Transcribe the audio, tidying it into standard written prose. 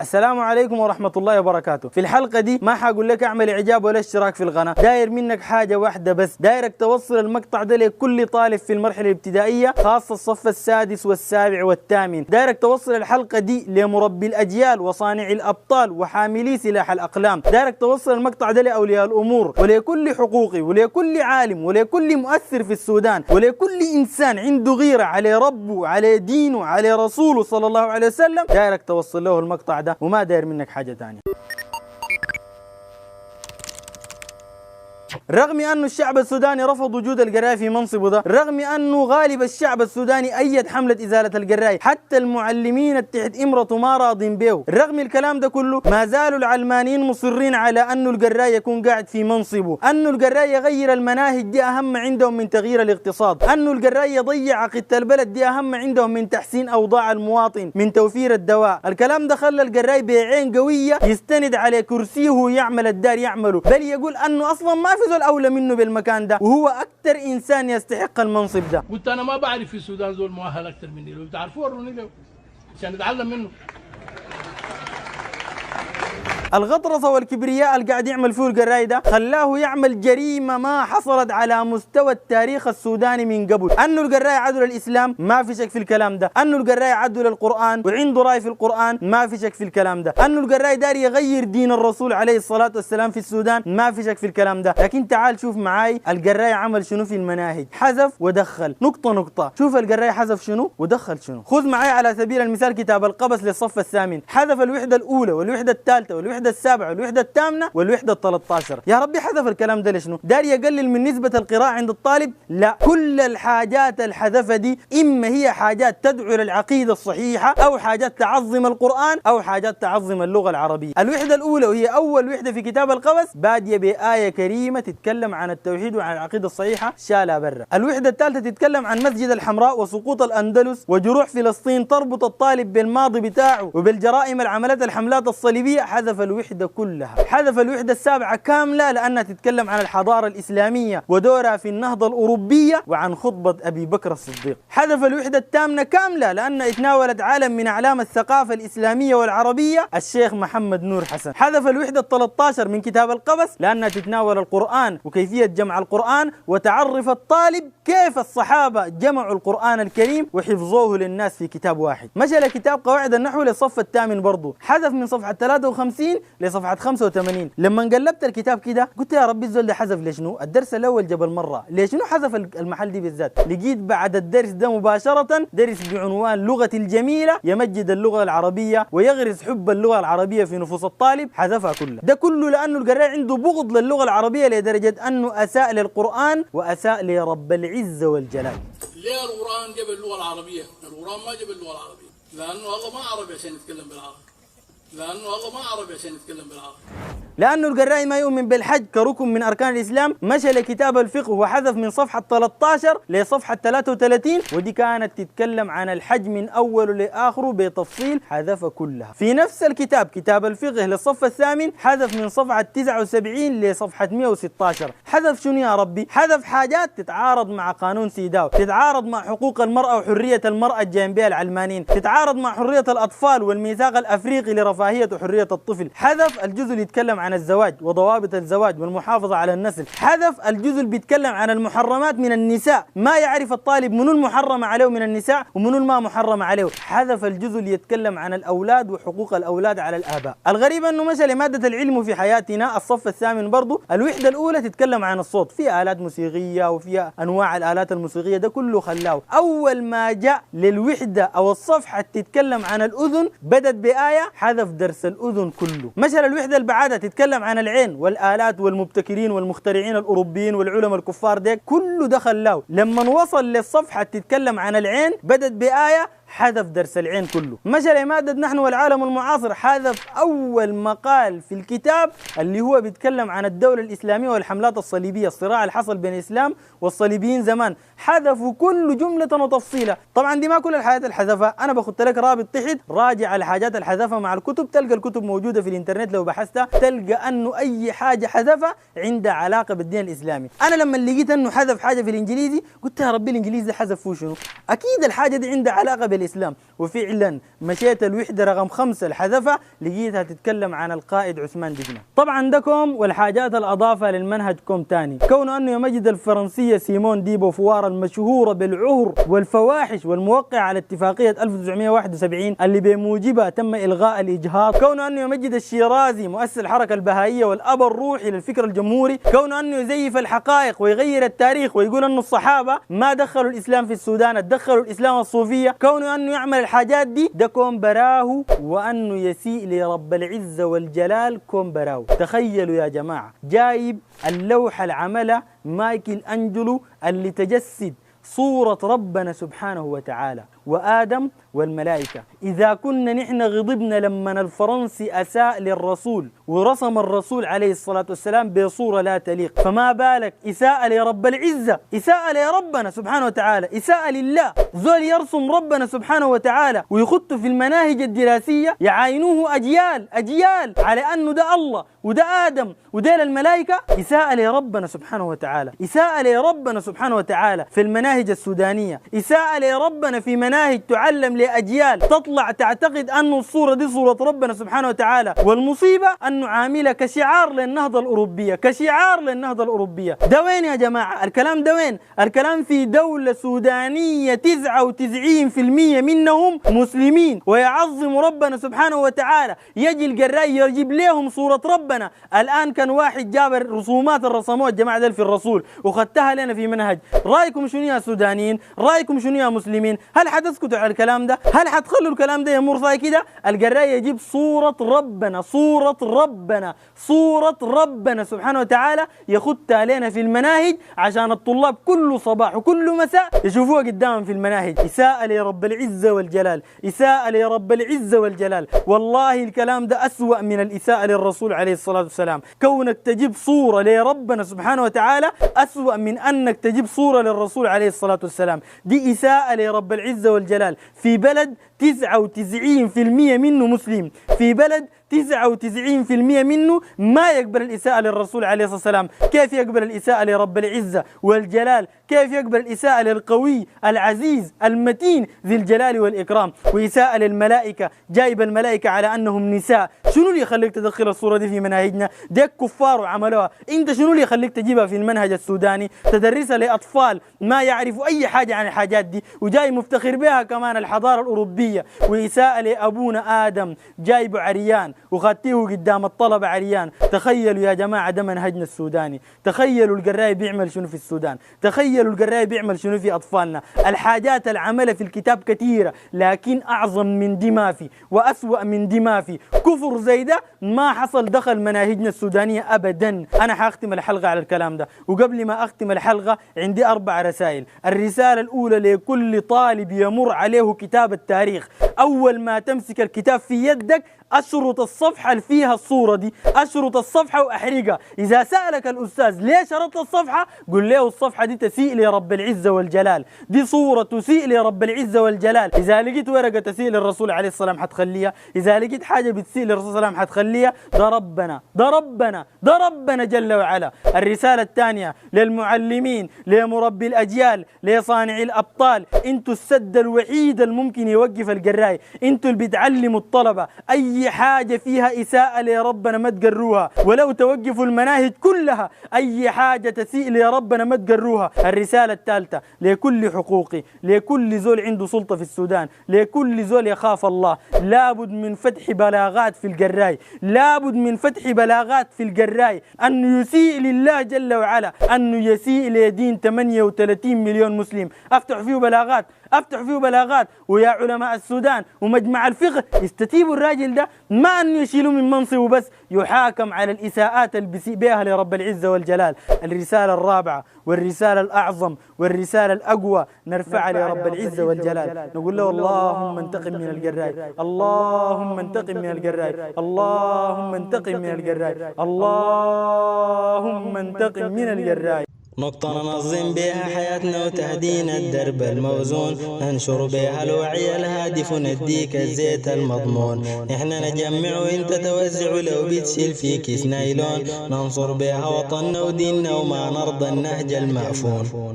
السلام عليكم ورحمة الله وبركاته. في الحلقة دي ما حقول لك اعمل اعجاب ولا اشتراك في القناة، داير منك حاجة واحدة بس، دايرك توصل المقطع ده لكل طالب في المرحلة الابتدائية خاصة الصف السادس والسابع والثامن، دايرك توصل الحلقة دي لمربي الأجيال وصانع الأبطال وحاملي سلاح الأقلام، دايرك توصل المقطع ده لأولياء الأمور ولكل حقوقي ولكل عالم ولكل مؤثر في السودان ولكل إنسان عنده غيرة على ربه على دينه على رسوله صلى الله عليه وسلم، دايرك توصل له المقطع ده وما داير منك حاجة تانية. رغم أن الشعب السوداني رفض وجود القراية في منصبه ده، رغم أنه غالب الشعب السوداني أيد حملة إزالة القراية، حتى المعلمين تحت إمرته ما راضين به، رغم الكلام ده كله ما زالوا العلمانيين مصرين على أنه القراية يكون قاعد في منصبه، أنه القراية يغير المناهج دي أهم عندهم من تغيير الاقتصاد، أنه القراية يضيع عقيدة البلد دي أهم عندهم من تحسين أوضاع المواطن من توفير الدواء. الكلام ده خلى القراية بعين قوية يستند على كرسيه ويعمل الدار يعمله، بل يقول أنه أصلا ما في زول أولى منه بالمكان ده وهو أكثر إنسان يستحق المنصب ده. قلت أنا ما بعرف في السودان زول مؤهل أكثر مني، لو تعرفوه وروني له عشان نتعلم منه. الغطرسة والكبرياء اللي قاعد يعمل فيه القراي ده خلاه يعمل جريمة ما حصلت على مستوى التاريخ السوداني من قبل، أنه القراي عدو للإسلام ما في شك في الكلام ده، أنه القراي عدو للقرآن وعنده رأي في القرآن ما في شك في الكلام ده، أنه القراي داري يغير دين الرسول عليه الصلاة والسلام في السودان ما في شك في الكلام ده. لكن تعال شوف معاي القراي عمل شنو في المناهج، حذف ودخل نقطة نقطة. شوف القراي حذف شنو ودخل شنو. خذ معاي على سبيل المثال كتاب القبس للصف الثامن، حذف الوحدة الأولى والوحدة الثالثة والوحدة السابعة والوحدة الثامنة والوحدة ال13. يا ربي حذف الكلام ده لشنو؟ داري يقلل من نسبة القراءة عند الطالب؟ لا، كل الحاجات الحذفة دي إما هي حاجات تدعو للعقيدة الصحيحة أو حاجات تعظم القرآن أو حاجات تعظم اللغة العربية. الوحدة الأولى وهي أول وحدة في كتاب القبس بادية بآية كريمة تتكلم عن التوحيد وعن العقيدة الصحيحة شالها برا. الوحدة الثالثة تتكلم عن مسجد الحمراء وسقوط الأندلس وجروح فلسطين، تربط الطالب بالماضي بتاعه وبالجرائم اللي عملتها الحملات الصليبية. حذف الوحدة كلها. حذف الوحدة السابعة كاملة لأنها تتكلم عن الحضارة الإسلامية ودورها في النهضة الأوروبية وعن خطبة أبي بكر الصديق. حذف الوحدة الثامنة كاملة لأنها تناولت علم من أعلام الثقافة الإسلامية والعربية الشيخ محمد نور حسن. حذف الوحدة 13 من كتاب القبس لأنها تتناول القرآن وكيفية جمع القرآن وتعرف الطالب كيف الصحابة جمعوا القرآن الكريم وحفظوه للناس في كتاب واحد. مشى لكتاب قواعد النحو للصف الثامن برضو، حذف من صفحة 53 لصفحة 85. لما قلبت الكتاب كده قلت يا ربي الزول ده حذف ليشنو؟ الدرس الأول جاب المرة، ليشنو حذف المحل دي بالذات؟ لقيت بعد الدرس ده مباشرة درس بعنوان لغة الجميلة يمجد اللغة العربية ويغرس حب اللغة العربية في نفوس الطالب، حذفها كلها. ده كله لأنه القراء عنده بغض للغة العربية لدرجة أنه أساء للقرآن وأساء لرب العزة والجلال. ليه القرآن جاب اللغة العربية؟ القرآن ما جاب اللغة العربية لأنه الله ما عربي عشان يتكلم بالعربي، لأنه الله ما عربي عشان يتكلم بالعربي. لأنه القراء ما يؤمن بالحج كركن من أركان الإسلام، مشى لكتاب الفقه وحذف من صفحة 13 لصفحة 33 ودي كانت تتكلم عن الحج من أوله لآخره بتفصيل، حذف كلها. في نفس الكتاب كتاب الفقه للصف الثامن حذف من صفحة 79 لصفحة 116. حذف شنو يا ربي؟ حذف حاجات تتعارض مع قانون سيداو، تتعارض مع حقوق المرأة وحرية المرأة الجايين بها العلمانيين، تتعارض مع حرية الأطفال والميثاق الأفريقي لرفاهية وحرية الطفل. حذف الجزء اللي يتكلم عن الزواج وضوابط الزواج والمحافظة على النسل. حذف الجزء اللي بيتكلم عن المحرمات من النساء، ما يعرف الطالب منو المحرم عليه من النساء ومنو ما محرم عليه. حذف الجزء اللي يتكلم عن الأولاد وحقوق الأولاد على الآباء. الغريب أنه مشى لمادة العلم في حياتنا الصف الثامن برضو، الوحدة الأولى تتكلم عن الصوت، في آلات موسيقية وفي أنواع الآلات الموسيقية، ده كله خلاه. أول ما جاء للوحدة أو الصفحة تتكلم عن الأذن بدت بآية، حذف درس الأذن كله. مشى للوحدة البعادة تتكلم عن العين والآلات والمبتكرين والمخترعين الأوروبيين والعلماء الكفار ديك، كله ده خلاه. لما وصل للصفحة تتكلم عن العين بدت بآية، حذف درس العين كله. مشى لمادة نحن والعالم المعاصر، حذف أول مقال في الكتاب اللي هو بيتكلم عن الدولة الإسلامية والحملات الصليبية، الصراع اللي حصل بين الإسلام والصليبيين زمان، حذفوا كل جملة وتفصيلة. طبعا دي ما كل الحاجات الحذفة، أنا بخدت لك رابط تحت راجع الحاجات الحذفة مع الكتب، تلقى الكتب موجودة في الإنترنت، لو بحثتها تلقى أنه أي حاجة حذفها عندها علاقة بالدين الإسلامي. أنا لما لقيت أنه حذف حاجة في الإنجليزي قلت يا ربي الإنجليزي حذف فيه شنو؟ أكيد الحاجة دي عندها علاقة الإسلام. وفعلا مشيت الوحدة رقم 5 الحذفة لقيتها تتكلم عن القائد عثمان دجنة. طبعا دكم والحاجات الأضافة للمنهجكم تاني، كون أنه يمجد الفرنسية سيمون دي بوفوار المشهورة بالعهر والفواحش والموقع على اتفاقية 1971 اللي بموجبها تم إلغاء الإجهاض، كون أنه يمجد الشيرازي مؤسس الحركة البهائية والأب الروحي للفكر الجمهوري، كون أنه يزيف الحقائق ويغير التاريخ ويقول أنه الصحابة ما دخلوا الإسلام في السودان، دخلوا الإسلام الصوفية، كون أنه يعمل الحاجات دي ده كون براه، وأنه يسيء لرب العزة والجلال كون براه. تخيلوا يا جماعة جايب اللوحة العملة مايكل أنجلو اللي تجسد صورة ربنا سبحانه وتعالى وآدم والملائكة. إذا كنا نحن غضبنا لما الفرنسي أساء للرسول ورسم الرسول عليه الصلاة والسلام بصورة لا تليق، فما بالك إساءة لرب العزة، إساءة لربنا سبحانه وتعالى، إساءة لله. زول يرسم ربنا سبحانه وتعالى ويخط في المناهج الدراسية يعاينوه أجيال على أنه ده الله وده آدم وده الملائكة. إساءة لربنا سبحانه وتعالى، إساءة لربنا سبحانه وتعالى في المناهج السودانية، إساءة لربنا في مناهج تعلم لأجيال تطلع تعتقد أن الصورة دي صورة ربنا سبحانه وتعالى. والمصيبة أنه عاملة كشعار للنهضة الأوروبية، كشعار للنهضة الأوروبية. ده وين يا جماعة الكلام ده وين؟ الكلام في دولة سودانية 99% منهم مسلمين ويعظم ربنا سبحانه وتعالى، يجي القراي يجيب لهم صورة ربنا. الآن كان واحد جاب الرسومات الرسموها الجماعة دول في الرسول وخدتها لنا في منهج. رأيكم شنو يا سودانيين؟ رأيكم شنو يا مسلمين؟ هل حتسكتوا على الكلام ده؟ هل حتخلوا الكلام ده يمر زي كده؟ القراي يجيب صورة ربنا، صورة ربنا سبحانه وتعالى يخدها لنا في المناهج عشان الطلاب كل صباح وكل مساء يشوفوها قدامهم في المناهج. إساءة لرب العزة والجلال، إساءة لرب العزة والجلال. والله الكلام ده أسوأ من الإساءة للرسول عليه الصلاة والسلام. كونك تجيب صورة لربنا سبحانه وتعالى أسوأ من أنك تجيب صورة للرسول عليه الصلاة والسلام. دي إساءة لرب العزة والجلال في بلد 99% منه مسلم، في بلد 99% منه ما يقبل الإساءة للرسول عليه الصلاة والسلام. كيف يقبل الإساءة لرب العزة والجلال؟ كيف يقبل الإساءة للقوي العزيز المتين ذي الجلال والإكرام؟ وإساءة للملائكة، جايب الملائكة على أنهم نساء. شنو اللي يخليك تدخل الصورة دي في مناهجنا؟ ديك كفار وعملوها، انت شنو اللي يخليك تجيبها في المنهج السوداني تدرسها لأطفال ما يعرفوا أي حاجة عن الحاجات دي، وجاي مفتخر بها كمان الحضارة الأوروبية. وإساءة لأبونا آدم جايبه عريان وخاتيه قدام الطلبة عريان. تخيلوا يا جماعة ده منهجنا السوداني. تخيلوا القراي بيعمل شنو في السودان، تخيلوا القراي بيعمل شنو في أطفالنا. الحاجات العملة في الكتاب كثيرة لكن أعظم من دي ما في وأسوأ من دي ما في. كفر زي ده ما حصل دخل مناهجنا السودانية أبدا. أنا حاختم الحلقة على الكلام ده، وقبل ما أختم الحلقة عندي 4 رسائل. الرسالة الأولى لكل طالب يمر عليه كتاب التاريخ، أول ما تمسك الكتاب في يدك أشرط الصفحة اللي فيها الصورة دي، أشرط الصفحة وأحرقها. إذا سألك الأستاذ ليش شرطت الصفحة؟ قل له الصفحة دي تسيء لرب العزة والجلال، دي صورة تسيء لرب العزة والجلال. إذا لقيت ورقة تسيء للرسول عليه الصلاة والسلام حتخليها، إذا لقيت حاجة بتسيء للرسول صلى الله عليه وسلم حتخليها. ده ربنا جل وعلا. الرسالة الثانية للمعلمين، لمربي الأجيال، لصانعي الأبطال، انتوا السد الوحيد الممكن يوقف القراي، انتوا اللي بتعلموا الطلبة. أي حاجة فيها إساءة لربنا ما تقروها، ولو توقفوا المناهج كلها أي حاجة تسيء لربنا ما تقروها. الرسالة الثالثة لكل حقوقي، لكل زول عنده سلطة في السودان، لكل زول يخاف الله، لابد من فتح بلاغات في القراي، لابد من فتح بلاغات في القراي أنه يسيء لله جل وعلا، أنه يسيء لدين 38 مليون مسلم. أفتح فيه بلاغات ويا علماء السودان ومجمع الفقه استتيبوا الراجل ده، ما أنه يشيلوا من منصبه بس، يحاكم على الإساءات اللي بيسيء بها لرب العزة والجلال. الرسالة الرابعة والرسالة الأعظم والرسالة الأقوى نرفعها لرب العزة والجلال، نقول له اللهم انتقم من القراي، اللهم انتقم من القراي، اللهم انتقم من القراي، اللهم انتقم من القراي. نقطة ننظم بها حياتنا وتهدينا الدرب الموزون، ننشر بها الوعي الهادف ونديك الزيت المضمون. احنا نجمع وانت توزع، لو بتشيل في كيس نايلون، ننصر بها وطننا وديننا وما نرضى النهج المعفون.